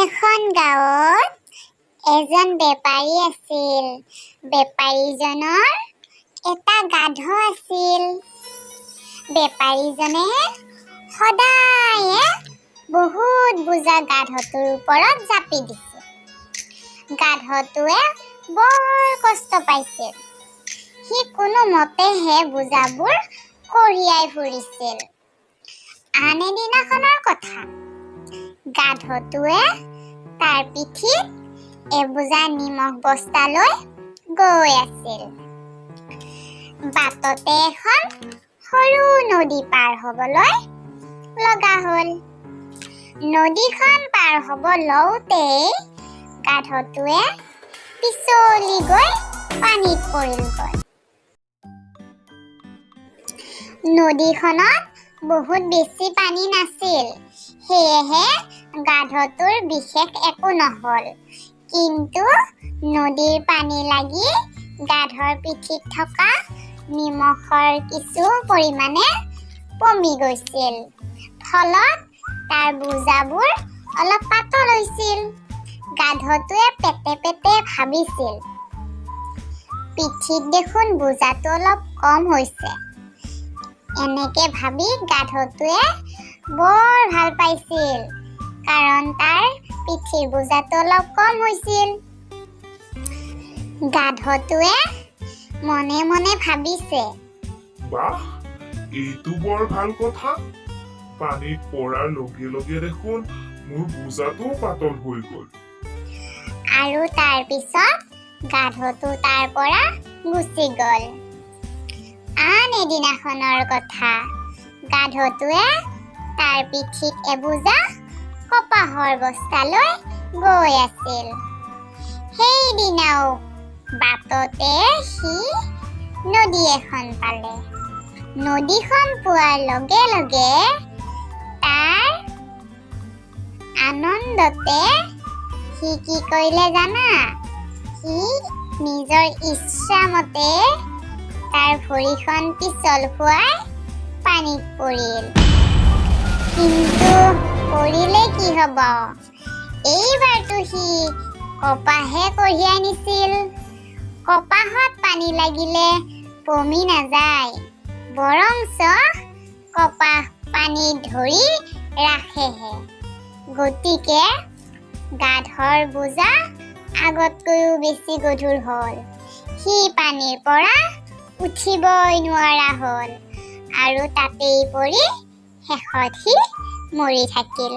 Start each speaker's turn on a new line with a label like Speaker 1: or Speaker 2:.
Speaker 1: এখন গাঁৱত এজন বেপাৰী আছিল। বেপাৰীজনৰ এটা গাধ আছিল। বেপাৰীজনে সদায়ে বহুত বোজা গাধটোৰ ওপৰত জাপি দিছিল। গাধটোৱে বৰ কষ্ট পাইছিল। সি কোনোমতেহে বোজাবোৰ কঢ়িয়াই ফুৰিছিল। আন এদিনাখনৰ কথা, গাধটোৱে তাৰ পিঠিত এবোজা নিমখ বস্তা লৈ গৈ আছিল। বাটতে এখন সৰু নদী পাৰ হ'বলৈ লগা হ'ল। নদীখন পাৰ হ'ব লওঁতেই গাধটোৱে পিছলি গৈ পানীত পৰিলগৈ। নদীখনত বহুত বেছি পানী নাছিল, সেয়েহে গাধটোৰ বিশেষ একো নহ'ল। কিন্তু নদীৰ পানী লাগি গাধৰ পিঠিত থকা নিমখৰ কিছু পৰিমাণে কমি গৈছিল। ফলত তাৰ বোজাবোৰ অলপ পাতল হৈছিল। গাধটোৱে পেটে পেটে ভাবিছিল, পিঠিত দেখোন বোজাটো অলপ কম হৈছে। এনেকে ভাবি গাধটোৱে বৰ ভাল পাইছিল, কাৰণ তাৰ পিঠিৰ বোজাটো অলপ কম হৈছিল। গাধটোৱে মনে মনে ভাবিছে,
Speaker 2: বাহ, এইটো বৰ ভাল কথা। পানীত পৰাৰ লগে লগে দেখোন মোৰ বোজাটো পাতল হৈ গ'ল।
Speaker 1: আৰু তাৰ পিছত গাধটো তাৰ পৰা গুচি গ'ল। আন এদিনাখনৰ কথা, গাধটোৱে তাৰ পিঠিত এবোজা কপাহৰ বস্তা লৈ গৈ আছিল। সেইদিনাও বাটতে সি নদী এখন পালে। নদীখন পোৱাৰ লগে লগে তাৰ আনন্দতে সি কি কৰিলে জানা? সি নিজৰ ইচ্ছামতে তাৰ ভৰিখন পিছল খুৱাই পানীত পৰিল। কিন্তু পৰিলে কি হ'ব? এইবাৰতো সি কপাহে কঢ়িয়াই নিছিল। কপাহত পানী লাগিলে পমি নাযায়, বৰঞ্চ কপাহ পানীত ধৰি ৰাখেহে। গতিকে গাধৰ বোজা আগতকৈও বেছি গধুৰ হ'ল। সি পানীৰ পৰা উঠিবই নোৱাৰা হ'ল আৰু তাতেই পৰি শেষত সি মৰি থাকিল।